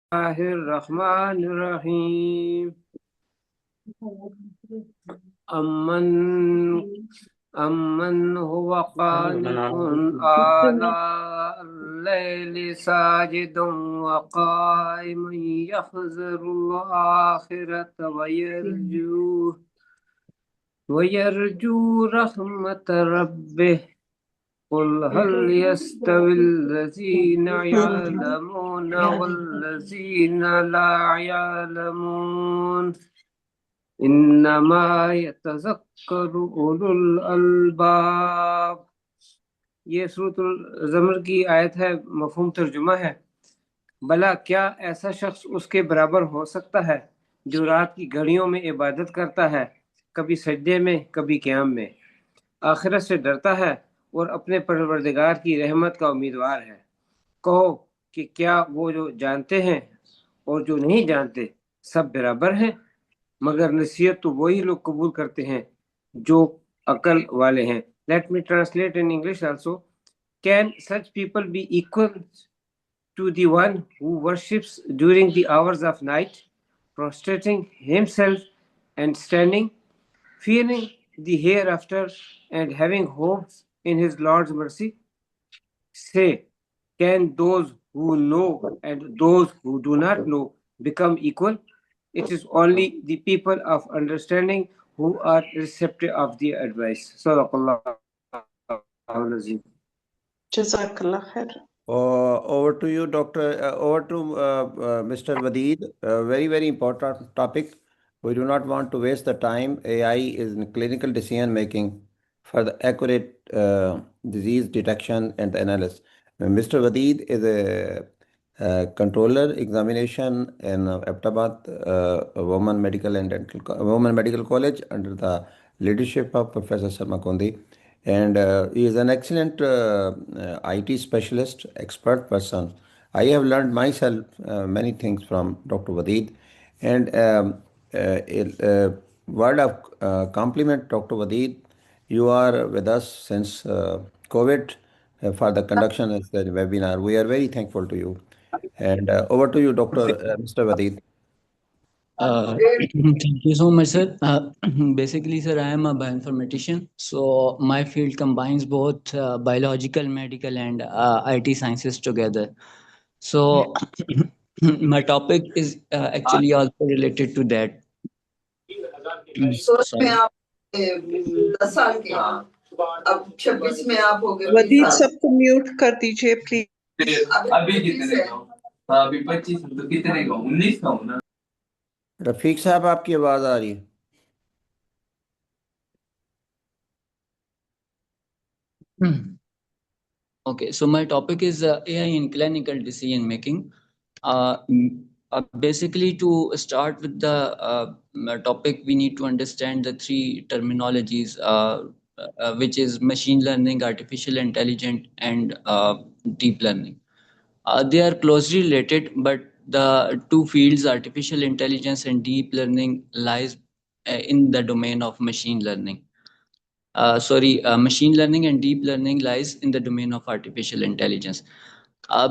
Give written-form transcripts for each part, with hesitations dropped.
Bismillahirrahmanirrahim. Amman amman huwa qanitun ala al-layli sajidun wa qa'imun yahzaru al-akhirata wa yarju rahmata rabbih. قل هل يستوي الذين يعلمون والذين لا يعلمون إنما يتذكر أولو الألباب। ये सूरतुल ज़मर की आयत है, मफ़हूम तर्जुमा है। भला क्या ऐसा शख्स उसके बराबर हो सकता है जो रात की घड़ियों में इबादत करता है, कभी सजदे में कभी क़याम में, आखिरत से डरता है और अपने परवरदिगार की रहमत का उम्मीदवार है। कहो कि क्या वो जो जानते हैं और जो नहीं जानते सब बराबर हैं, मगर नसीहत तो वही लोग कबूल करते हैं जो अकल वाले हैं। Let me translate in English also. Can such people be equal to the one who worships during the hours of night, prostrating himself and standing, fearing the hereafter and having hopes in his Lord's mercy? Say, can those who know and those who do not know become equal? It is only the people of understanding who are receptive of the advice. Sadaqallahu Azim. Jazakallah khair. Over to you, Doctor. Over to Mr. Wadeed. Very, very important topic. We do not want to waste the time. AI is in clinical decision making for the accurate disease detection and analysis. Mr. Wadeed is a controller examination in Aptabad Women Medical College under the leadership of Professor Sharma Kondi. And he is an excellent IT specialist, expert person. I have learned myself many things from Dr. Wadeed. And a word of compliment, Dr. Wadeed. You are with us since COVID for the conduction of the webinar. We are very thankful to you. And over to you, Mr. Wadeed. Thank you so much, sir. Basically, sir, I am a bioinformatician. So my field combines both biological, medical, and IT sciences together. So my topic is actually also related to that. Sorry. वदीद सबको mute कर दीजिए please. अभी कितने का हूँ? अभी 25 तो कितने का हूँ? 19 का हूँ ना। रफीक साहब, आपकी आवाज आ रही है? Okay, so my topic is AI in clinical decision making. Basically, to start with the topic, we need to understand the three terminologies, which is machine learning, artificial intelligence, and deep learning. They are closely related, but the two fields, artificial intelligence and deep learning, lies in the domain of machine learning. Machine learning and deep learning lies in the domain of artificial intelligence.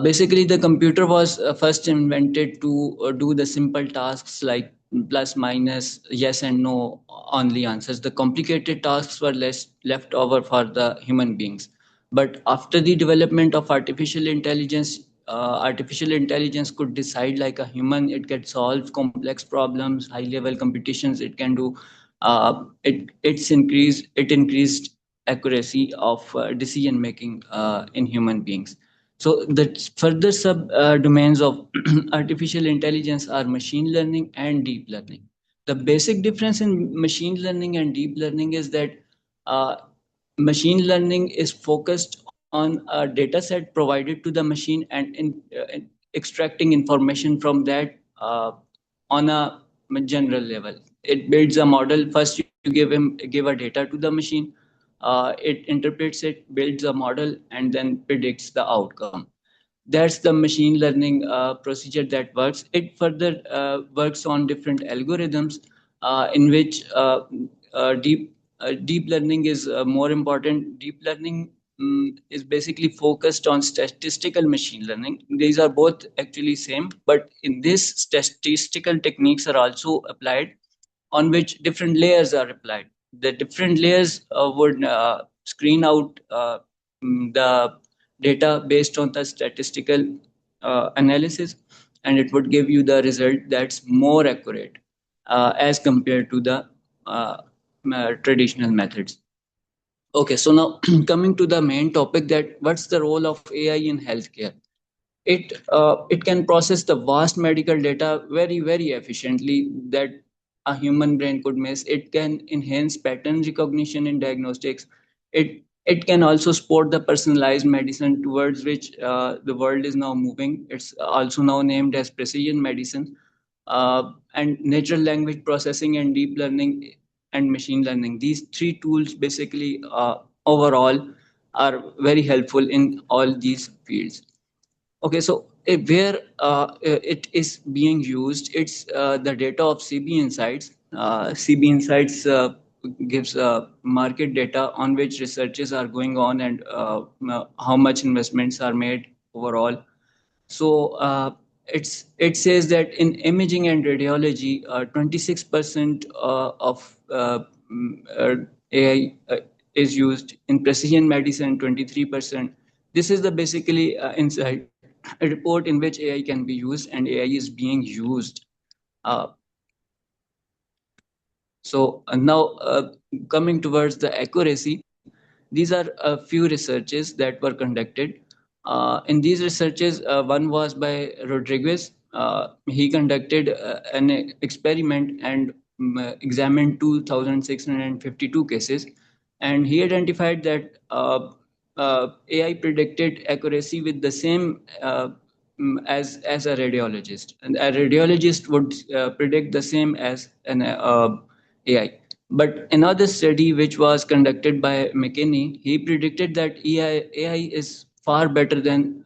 Basically, the computer was first invented to do the simple tasks like plus, minus, yes and no only answers. The complicated tasks were left over for the human beings. But after the development of artificial intelligence could decide like a human. It can solve complex problems, high level competitions. It can do. It increased accuracy of decision making in human beings. So the further sub domains of artificial intelligence are machine learning and deep learning. The basic difference in machine learning and deep learning is that machine learning is focused on a data set provided to the machine and in extracting information from that on a general level. It builds a model. First, you give a data to the machine. It interprets it, builds a model, and then predicts the outcome. That's the machine learning procedure that works. It further works on different algorithms in which deep learning is more important. Deep learning is basically focused on statistical machine learning. These are both actually same, but in this statistical techniques are also applied, on which different layers are applied. The different layers would screen out the data based on the statistical analysis, and it would give you the result that's more accurate as compared to the traditional methods. Okay, so now coming to the main topic, that what's the role of AI in healthcare? It can process the vast medical data very efficiently that a human brain could miss. It can enhance pattern recognition in diagnostics. It can also support the personalized medicine towards which the world is now moving. It's also now named as precision medicine, and natural language processing and deep learning and machine learning. These three tools basically overall are very helpful in all these fields. Okay, so where it is being used, it's the data of CB Insights. CB Insights gives market data on which researches are going on, and how much investments are made overall. So it says that in imaging and radiology, 26% of AI is used in precision medicine, 23%. This is the basically inside a report in which AI can be used, and AI is being used. Uh, so now coming towards the accuracy, these are a few researches that were conducted. In these researches, one was by Rodriguez. He conducted an experiment and examined 2,652 cases, and he identified that AI predicted accuracy with the same as a radiologist, and a radiologist would predict the same as an AI. But another study which was conducted by McKinney, he predicted that AI is far better than,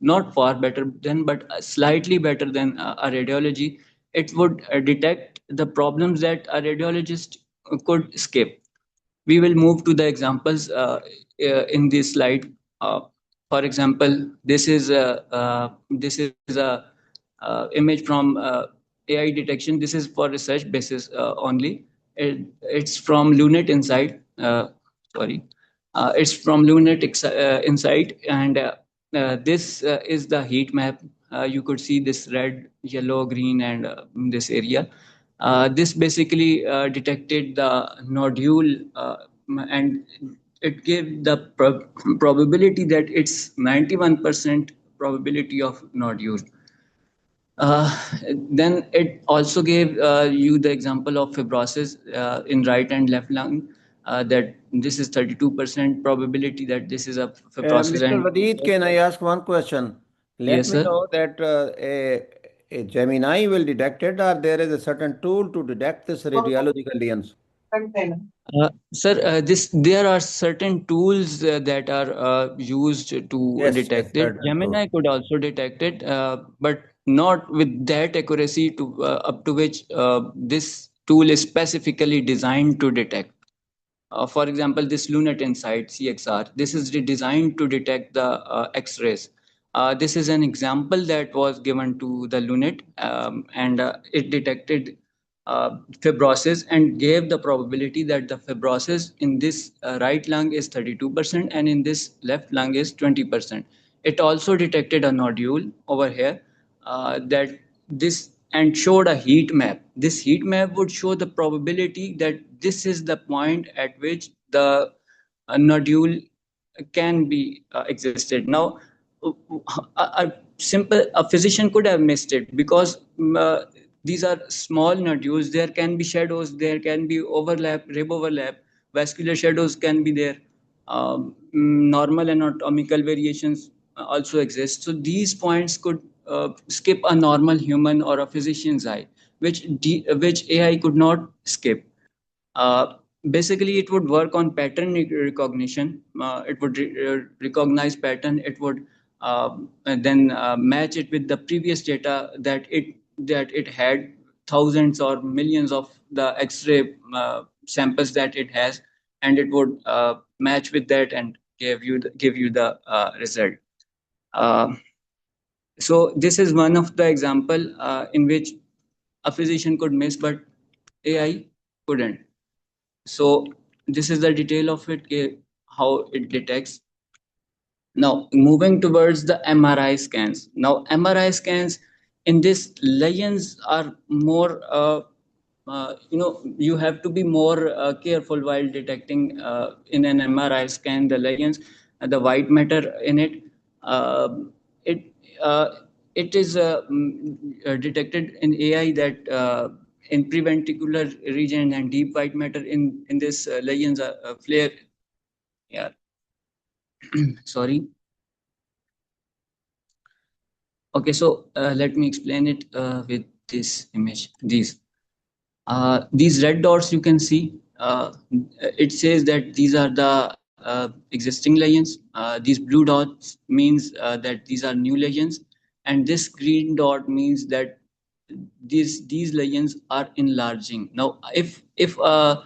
not far better than, but slightly better than a radiology. It would detect the problems that a radiologist could skip. We will move to the examples in this slide. For example, this is a image from AI detection. This is for research basis only. It's from Lunet Insight. Sorry, it's from Lunet Insight, and this is the heat map. You could see this red, yellow, green, and this area. This basically detected the nodule, and it gave the probability that it's 91% probability of nodule. Uh, then it also gave you the example of fibrosis in right and left lung. That this is 32% probability that this is a fibrosis. Mr. And Wadeed, can I ask one question? Let yes, me sir. know that a Gemini will detect it, or there is a certain tool to detect this radiological lesions. Sir, this there are certain tools that are used to Yes, detect it. certain tool. Gemini could also detect it, but not with that accuracy to up to which this tool is specifically designed to detect. For example, this Lunet Insight CXR, this is designed to detect the X-rays. This is an example that was given to the Lunet, and it detected fibrosis and gave the probability that the fibrosis in this right lung is 32% and in this left lung is 20%. It also detected a nodule over here, that this and showed a heat map. This heat map would show the probability that this is the point at which the nodule can be existed. Now, a physician could have missed it because these are small nodules. There can be shadows, there can be overlap, rib overlap, vascular shadows can be there. Normal anatomical variations also exist. So these points could skip a normal human or a physician's eye, which AI could not skip. Uh, Basically, it would work on pattern recognition. It would recognize pattern. It would then match it with the previous data that it had, thousands or millions of the X-ray samples that it has, and it would match with that and give you the result. So this is one of the example in which a physician could miss, but AI couldn't. So this is the detail of it, how it detects. Now moving towards the MRI scans. Now MRI scans in this lesions are more you have to be more careful while detecting in an MRI scan the lesions, the white matter in it. Uh, it uh, it is detected in AI that in preventricular region and deep white matter in this lesions flare. Yeah, sorry. Okay, so let me explain it with this image. These red dots you can see, it says that these are the existing lesions. These blue dots means that these are new lesions, and this green dot means that these lesions are enlarging. Now, if a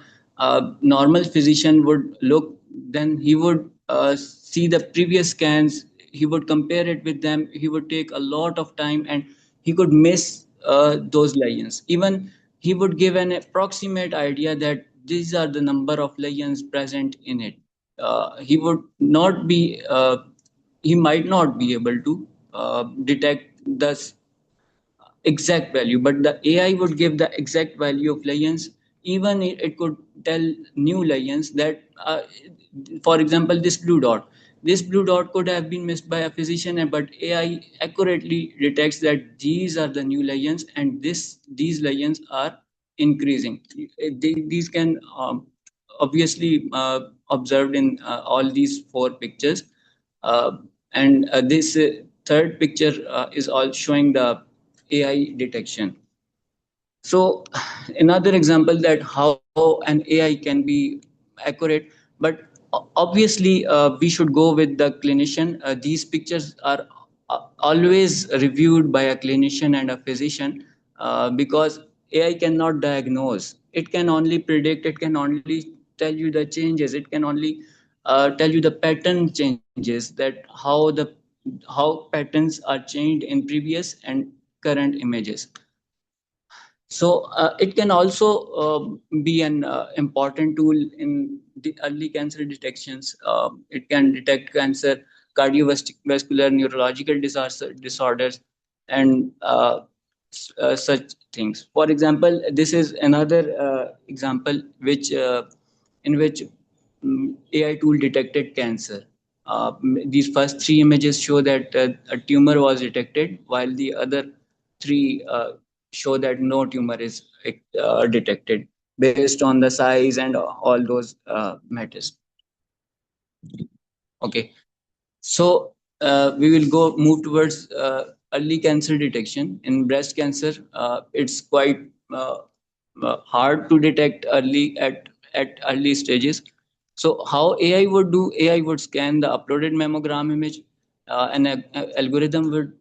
normal physician would look, then he would see the previous scans. He would compare it with them. He would take a lot of time, and he could miss those lesions. Even he would give an approximate idea that these are the number of lesions present in it. He would not be. He might not be able to detect the exact value, but the AI would give the exact value of lions. Even it could tell new lions that, for example, this blue dot could have been missed by a physician, but AI accurately detects that these are the new lions, and these lions are increasing. These can obviously observed in all these four pictures. And this third picture is all showing the AI detection. So another example that how an AI can be accurate, but obviously we should go with the clinician. These pictures are always reviewed by a clinician and a physician, because AI cannot diagnose. It can only predict. It can only tell you the changes. It can only tell you the pattern changes, that how patterns are changed in previous and current images. So it can also be an important tool in the early cancer detections. It can detect cancer, cardiovascular, neurological disorders, and such things. For example, this is another example which in which AI tool detected cancer. These first three images show that a tumor was detected, while the other three show that no tumor is detected based on the size and all those matters. Okay, so we will go move towards early cancer detection. In breast cancer, it's quite hard to detect early at early stages. So how AI would do? AI would scan the uploaded mammogram image. An algorithm would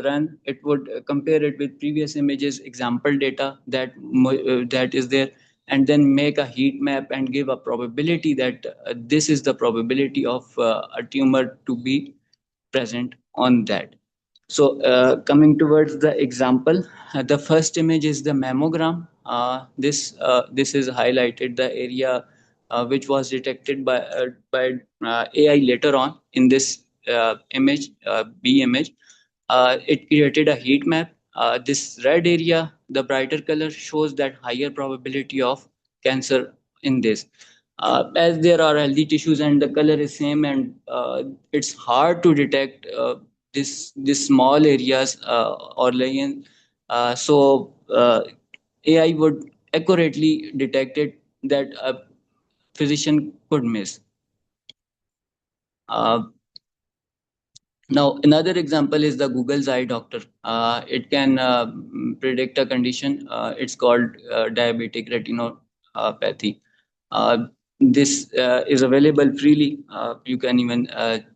run. It would compare it with previous images, example data that is there, and then make a heat map and give a probability that this is the probability of a tumor to be present on that. So coming towards the example, the first image is the mammogram. This is highlighted the area which was detected by AI later on in this image, B image. It created a heat map. This red area, the brighter color, shows that higher probability of cancer in this. As there are healthy tissues and the color is same, and it's hard to detect this small areas or lesion. AI would accurately detect it that a physician could miss. Uh, Now, another example is the Google's Eye Doctor. It can predict a condition. It's called diabetic retinopathy. This is available freely. You can even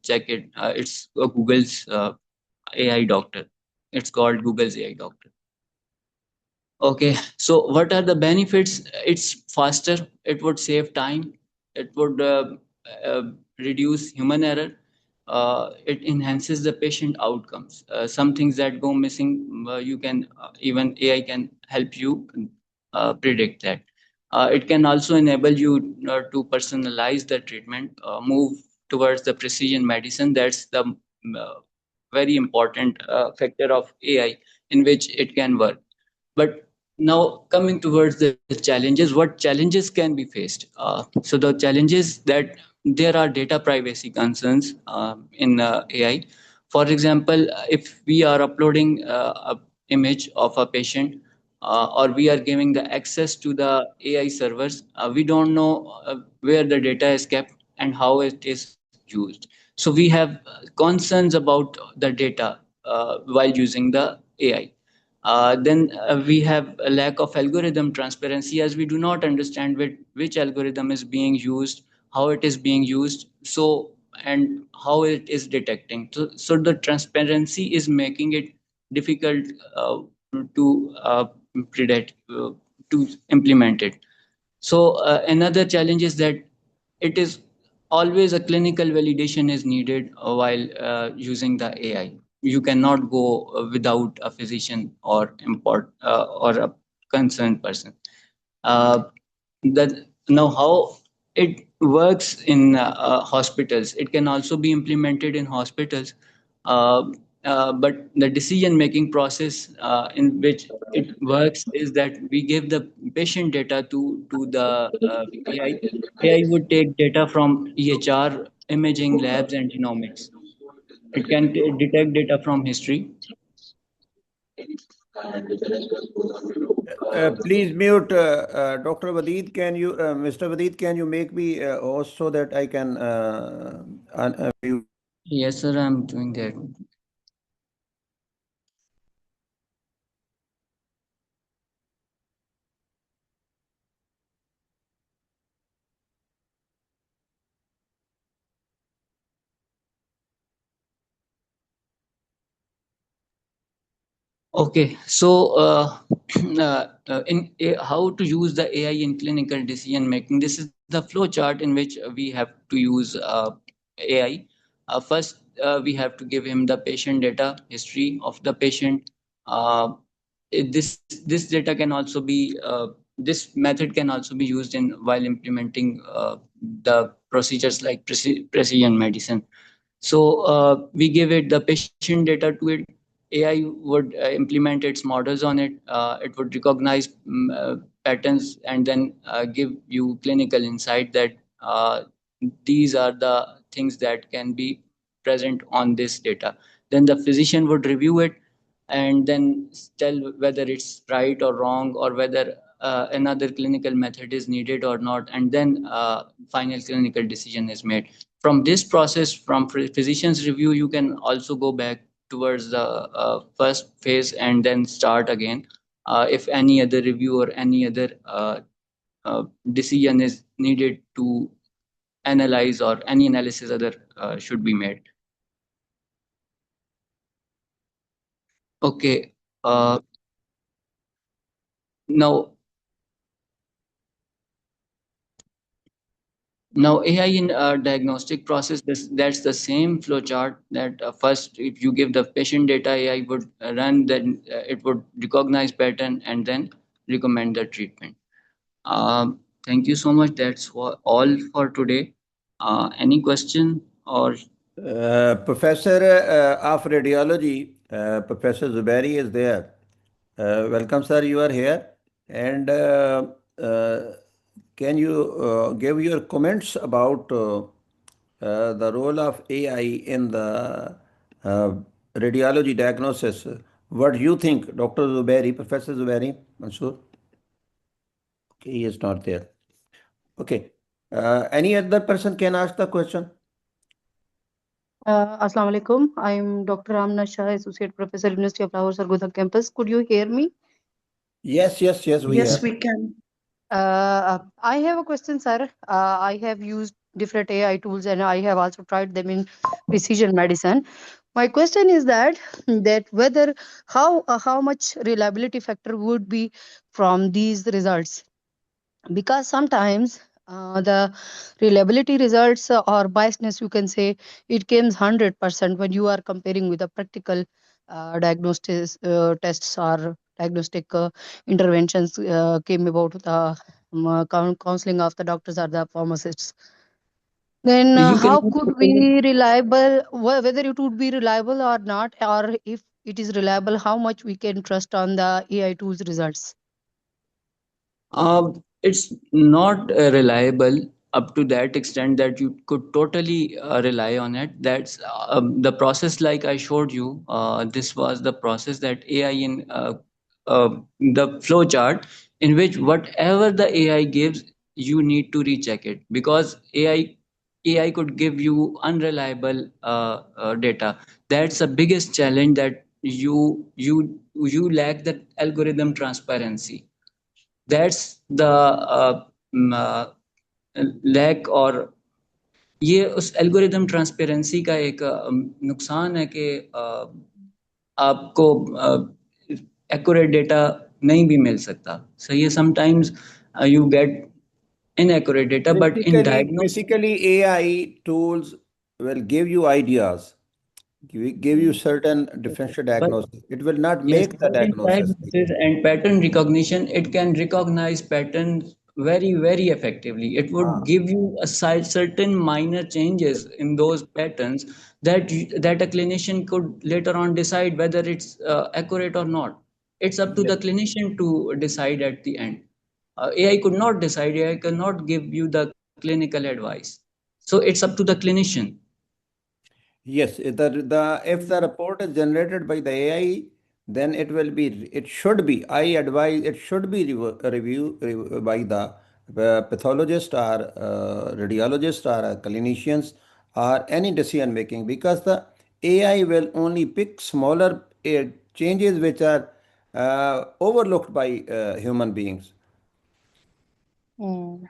check it. It's Google's AI Doctor. It's called Google's AI Doctor. Okay, so what are the benefits? It's faster. It would save time. It would reduce human error. It enhances the patient outcomes. Some things that go missing, you can even AI can help you predict that. It can also enable you to personalize the treatment, move towards the precision medicine. That's the very important factor of AI in which it can work. But now coming towards the challenges, what challenges can be faced? So the challenges that there are data privacy concerns in AI. For example, if we are uploading a image of a patient or we are giving the access to the AI servers, we don't know where the data is kept and how it is used. So we have concerns about the data while using the AI. Then we have a lack of algorithm transparency, as we do not understand which algorithm is being used, how it is being used, so and how it is detecting. So the transparency is making it difficult to predict, to implement it. So another challenge is that it is always a clinical validation is needed while using the AI. You cannot go without a physician or a concerned person. Uh, that now how it works in hospitals. It can also be implemented in hospitals, uh, but the decision making process in which it works is that we give the patient data to the AI. AI would take data from EHR, imaging labs, and genomics. It can detect data from history. Please mute Dr. Wadeed. Can you, Mr. Wadeed, can you make me host so that I can mute? Yes, sir, I'm doing that. Okay, so how to use the AI in clinical decision making? This is the flow chart in which we have to use AI. First, we have to give him the patient data, history of the patient. This data can also be this method can also be used in while implementing the procedures like precision medicine. So we give it the patient data to it. AI would implement its models on it. It would recognize patterns and then give you clinical insight that these are the things that can be present on this data. Then the physician would review it and then tell whether it's right or wrong, or whether another clinical method is needed or not, and then final clinical decision is made. From this process, from physician's review, you can also go back towards the first phase and then start again if any other review or any other decision is needed to analyze, or any analysis other should be made. Okay. Now AI in diagnostic process, that's the same flow chart that first, if you give the patient data, AI would run, then it would recognize pattern and then recommend the treatment. Thank you so much. That's all for today. Any question or? Professor of Radiology, Professor Zubairi is there. Welcome, sir. You are here. And can you give your comments about the role of AI in the radiology diagnosis? What do you think, Dr. Zubairi, Professor Zubairi, Mansoor? Okay, he is not there. Okay. Any other person can ask the question? Assalamu alaikum. I'm Dr. Amna Shah, Associate Professor, University of Lahore, Sargodha campus. Could you hear me? Yes, we Yes, have. we can. I have a question, sir. I have used different AI tools and I have also tried them in precision medicine. My question is that whether how much reliability factor would be from these results, because sometimes the reliability results or biasness, you can say, it comes 100% when you are comparing with the practical diagnostics tests or diagnostic interventions came about the counseling of the doctors or the pharmacists. Then You how cannot could we reliable, whether it would be reliable or not, or if it is reliable, how much we can trust on the AI tools results? It's not reliable up to that extent that you could totally rely on it. That's the process, like I showed you. This was the process that AI in the flow chart, in which whatever the AI gives, you need to recheck it, because AI could give you unreliable data. That's the biggest challenge, that you lack the algorithm transparency. That's the lack, और ये उस algorithm transparency का एक नुकसान है कि आपको accurate data नहीं भी मिल सकता. सही है, sometimes you get inaccurate data, but in diagnosis Basically, AI tools will give you ideas, give you certain differential but diagnosis. It will not yes, make the but in diagnosis. diagnosis and pattern recognition, it can recognize patterns very, very effectively. It would give you a certain minor changes in those patterns that that a clinician could later on decide whether it's accurate or not. It's up to Yes. the clinician to decide at the end. AI could not decide. AI cannot give you the clinical advice. So it's up to the clinician. Yes, if the report is generated by the AI, then it should be, I advise, it should be reviewed by the pathologist or radiologist or clinicians or any decision making, because the AI will only pick smaller changes which are overlooked by human beings. Hmm.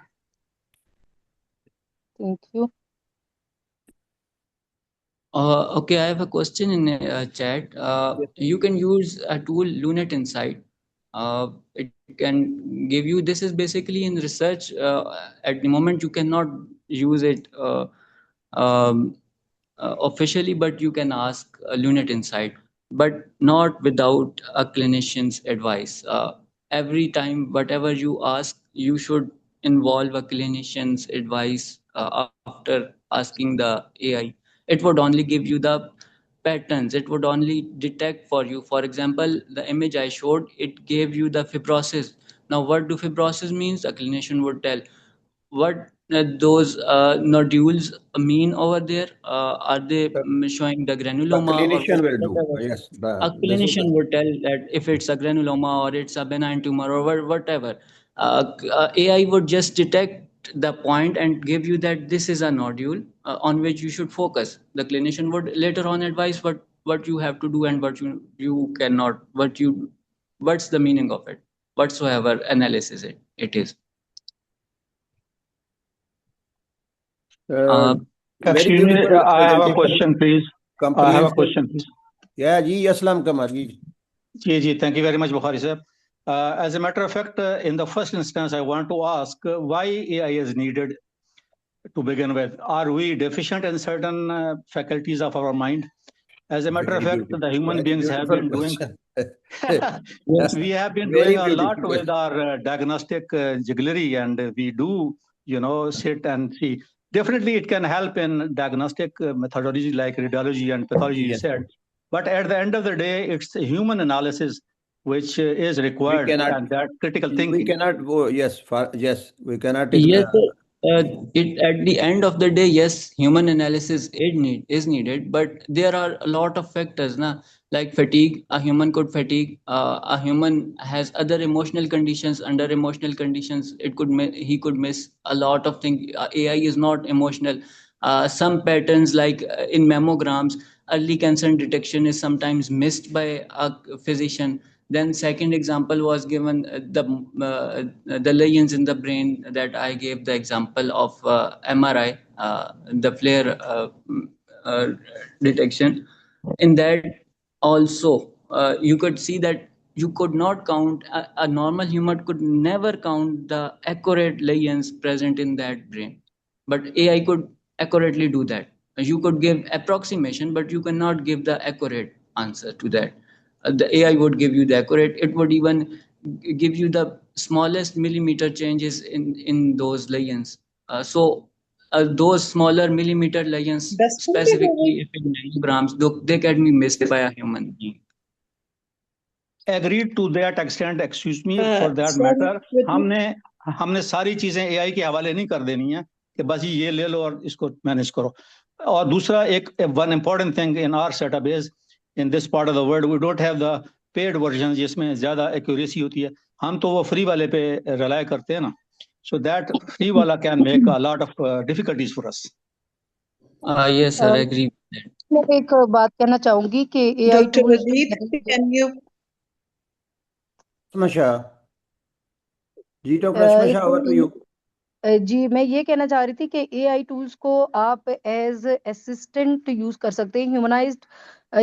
Thank you. Okay, I have a question in chat. You can use a tool, Lunet Insight. It can give you, this is basically in research. At the moment, you cannot use it um, officially, but you can ask Lunet Insight, but not without a clinician's advice. Every time, whatever you ask, you should involve a clinician's advice after asking the AI. It would only give you the patterns. It would only detect for you. For example, the image I showed, it gave you the fibrosis. Now, what do fibrosis means? A clinician would tell what those nodules mean over there. Are they showing the The granuloma or clinician will do. whatever? Yes, A this is clinician would tell that if it's a granuloma or it's a benign tumor or whatever. AI would just detect the point and give you that this is a nodule on which you should focus. The clinician would later on advise what you have to do and what you cannot, what's the meaning of it, whatsoever analysis it is. Very Excuse me, beautiful I have a presentation. question, please. I have a Comprehensive. question, please. Yeah, ji, Aslam Kamar ji. Thank you very much, Bukhari sir. As a matter of fact, in the first instance, I want to ask why AI is needed to begin with. Are we deficient in certain faculties of our mind? As a matter of Very fact, the human very beings have beautiful been doing question. Yes. we have been Very doing a lot beautiful with question. our diagnostic jigglery, and we do, sit and see. Definitely, it can help in diagnostic methodology like radiology and pathology, you Yes. said. But at the end of the day, it's human analysis which is We required, cannot, and that critical we thinking. cannot go, yes, we cannot Yes, ignore. sir. It at the end of the day, yes, human analysis is needed, but there are a lot of factors, na? Like fatigue. A human could fatigue. A human has other emotional conditions. Under emotional conditions, he could miss a lot of things. AI is not emotional. Some patterns, like in mammograms, early cancer detection is sometimes missed by a physician. Then second example was given, the lesions in the brain, that I gave the example of MRI, the flare detection. In that also, you could see that you could not count, a normal human could never count the accurate lesions present in that brain. But AI could accurately do that. You could give approximation, but you cannot give the accurate answer to that. The AI would give you the accurate, it would even give you the smallest millimeter changes in those lesions. Those smaller millimeter lesions, specifically if in nanograms, they can be missed by a human being. Agreed to that extent, excuse me, for that sorry, matter. Wadeed. हमने सारी चीजें AI के हवाले नहीं कर देनी है कि बस ये ले लो और इसको मैनेज करो. और दूसरा एक one important thing in our setup is in this part of the world we don't have the paid versions जिसमें ज्यादा accuracy होती है. हम तो वो free वाले पे rely करते हैं ना. So that free वाला can make a lot of difficulties for us. Yes, sir, I agree with that. मैं एक बात कहना चाहूंगी कि AI Dr. tools Wadeed, can you? Ashmasha. जी डॉक्टर अशमशा, over to you. जी मैं ये कहना चाह रही थी कि AI टूल्स को आप एज असिस्टेंट यूज कर सकते हैं, ह्यूमनाइज्ड,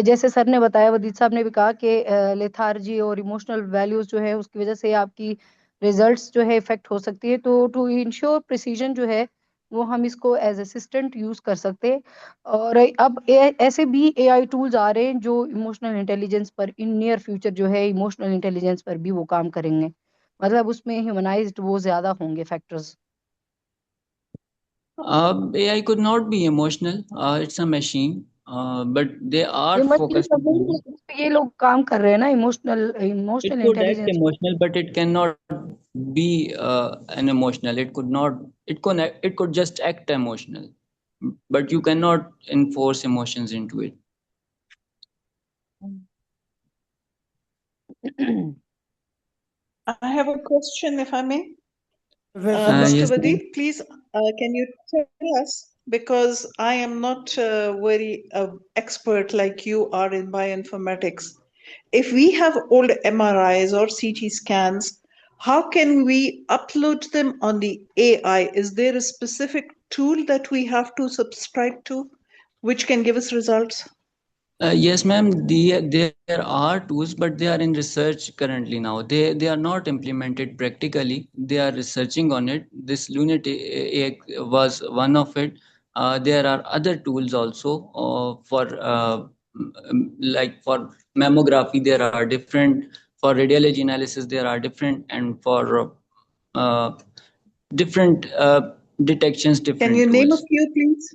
जैसे सर ने बताया, वदीद साहब ने भी कहा कि लेथार्जी और इमोशनल वैल्यूज जो है उसकी वजह से आपकी रिजल्ट्स जो है इफेक्ट हो सकती है. तो टू इंश्योर प्रिसीजन जो है वो हम इसको एज असिस्टेंट यूज कर सकते हैं. और अब ऐसे भी AI टूल्स आ रहे हैं जो इमोशनल इंटेलिजेंस पर इन नियर फ्यूचर जो है इमोशनल इंटेलिजेंस पर भी वो काम करेंगे. मतलब उसमें ह्यूमनाइज्ड वो ज्यादा होंगे factors. AI could not be emotional. It's a machine, but they are ये मशीन focusing सब on it. ये लोग काम कर रहे हैं ना It emotional could act intelligence. emotional, but it cannot be an emotional. It could not. It could just act emotional, but you cannot enforce emotions into it. I have a question, if I may. Professor, Mr. Yes, ma'am. Wadeed, please, can you tell us, because I am not very expert like you are in bioinformatics. If we have old MRIs or CT scans, how can we upload them on the AI? Is there a specific tool that we have to subscribe to, which can give us results? Yes, ma'am. There are tools, but they are in research currently now. They are not implemented practically. They are researching on it. This Lunit was one of it. There are other tools also for like for mammography. There are different, for radiology analysis. There are different, and for different detections. Different Can you name a tools. few, please?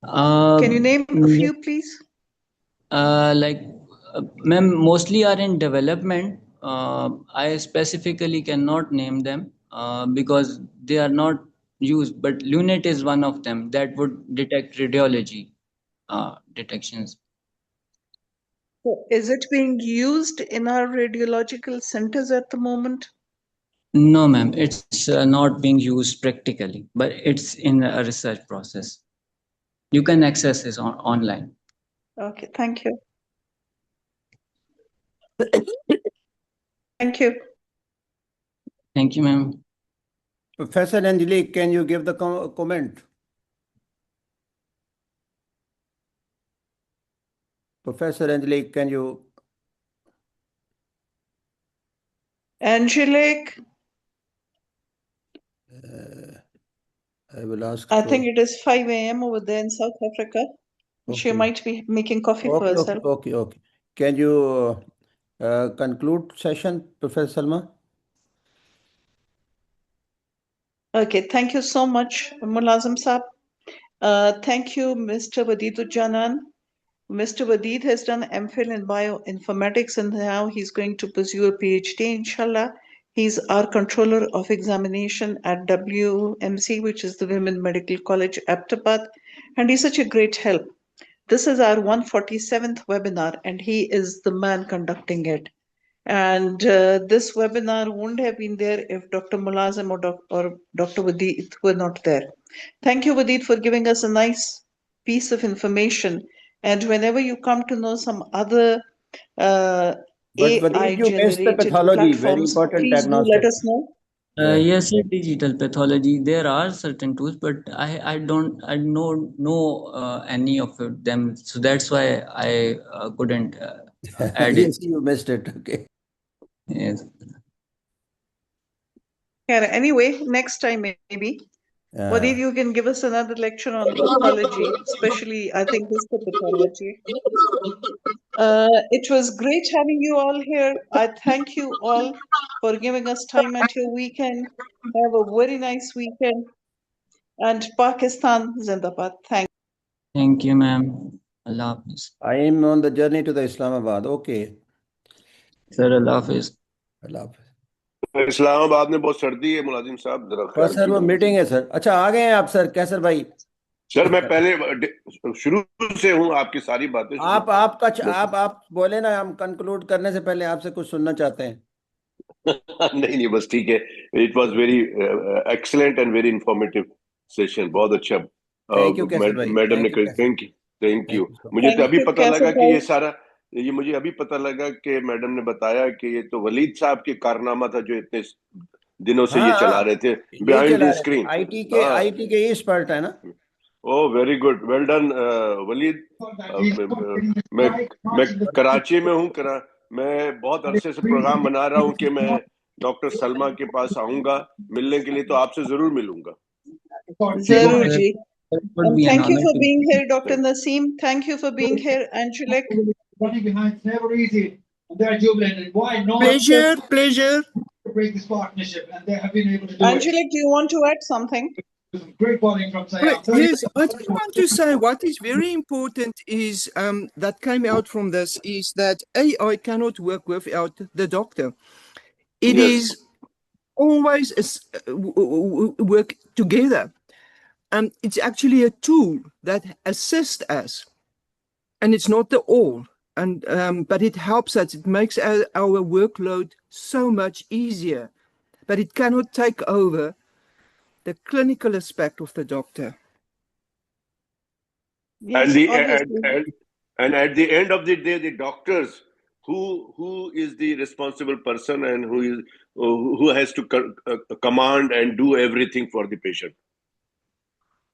Can you name a few, please? Ma'am, mostly are in development. I specifically cannot name them because they are not used, but Lunet is one of them that would detect radiology detections. So is it being used in our radiological centers at the moment? No, ma'am, it's not being used practically, but it's in a research process. You can access this online. Okay, thank you. Thank you. Thank you, ma'am. Professor Angelique, can you give the comment? Professor Angelique, can you? Angelique, I will ask. I think it is 5 a.m. over there in South Africa. She Okay. might be making coffee for herself. Okay. Can you conclude session, Professor Salma? Okay, thank you so much, Mulazim Saab. Thank you, Mr. Wadeed Ul Janan. Mr. Wadeed has done MPhil in bioinformatics and now he's going to pursue a PhD, inshallah. He's our controller of examination at WMC, which is the Women Medical College, Aptabad, and he's such a great help. This is our 147th webinar and he is the man conducting it. And this webinar wouldn't have been there if Dr. Mulazim or Dr. Wadeed were not there. Thank you, Wadeed, for giving us a nice piece of information. And whenever you come to know some other But AI Wadeed, you missed the generated pathology, very platforms, important please do diagnostic. let us know. Yes, sir, digital pathology. There are certain tools, but I don't know any of them. So that's why I couldn't add it. Yes, you missed it. Okay. Yes. Yeah, anyway, next time maybe. Wadeed, you can give us another lecture on pathology, especially I think histopathology. It was great having you all here. I thank you all for giving us time at your weekend. Have a very nice weekend. And Pakistan Zindabad. Thank you, ma'am. Allah Hafiz. I am on the journey to the Islamabad. Okay. Sir, Allah Hafiz. Allah Hafiz. Islamabad में बहुत सर्दी है मुलाजिम साहब जरा बस ख्याल sir वो कीजिए मीटिंग है सर। अच्छा आ गए हैं आप सर? कैसर भाई सर मैं पहले शुरू से हूँ आपकी सारी बातें आप बोले ना, हम कंक्लूड करने से पहले आपसे कुछ सुनना चाहते हैं। नहीं बस ठीक है। It was very excellent and very informative session. बहुत अच्छा थैंक यू कैसर भाई। मैडम ने कहा थैंक यू। मुझे तो अभी पता लगा कि ये सारा मुझे अभी पता लगा कि मैडम ने बताया कि ये तो वलीद साहब के कारनामा था जो इतने दिनों से ये चला रहे थे बिहाइंड द स्क्रीन। आईटी के एक्सपर्ट है ना। Oh very good, well done Waleed. मैं कराची में हूँ। मैं बहुत अरसे से प्रोग्राम बना रहा हूँ कि मैं डॉक्टर सलमा के पास आऊंगा मिलने के लिए, तो आपसे जरूर मिलूंगा। Zarur ji. Thank you for being here, Dr. Naseem. Thank you for being here, Angelic. Running behind is never easy. And they're jubilant. And why not? Pleasure. To break this partnership, and they have been able to do Angelic, do you want to add something? it. Great bowling from Sayam. Yes, I just want to say what is very important is that came out from this is that AI cannot work without the doctor. It is always work together. It's actually a tool that assists us, and it's not the all. And but it helps us. It makes our workload so much easier, but it cannot take over the clinical aspect of the doctor. Yes, and at the end of the day, the doctors, who is the responsible person and who has to command and do everything for the patient.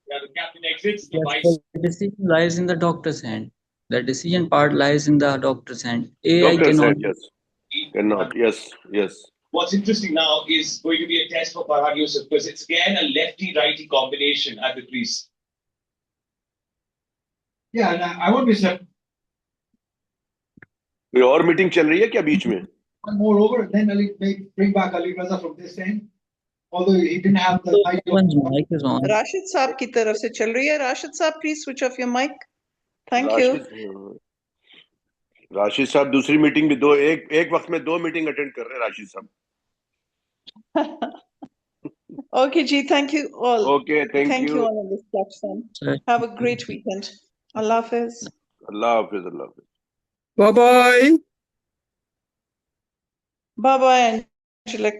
Yeah, the captain exits. The Yes, vice. the decision lies in the doctor's hand. The decision part lies in the doctor's hand. AI Doctor's cannot. hand, yes. Cannot. Yes. What's interesting now is going to be a test for Farhan Yusuf because it's again a lefty-righty combination at the crease. Yeah, and I won't be surprised. कोई और meeting चल रही है क्या बीच में? Moreover, then Ali may bring back Ali Raza from this end, although he didn't have the One's mic is on. Rashid Saab की तरफ से चल रही है. Rashid Saab, please switch off your mic. Thank you. Rashid साहब दूसरी meeting भी एक वक्त में 2 मीटिंग अटेंड कर रहे हैं राशिद साहब। Okay, Ji, thank you all. Okay, thank you. you all on this platform. Have a great weekend. Allah Hafiz. Allah Hafiz, Allah Hafiz. Bye-bye. Bye-bye, Angelic.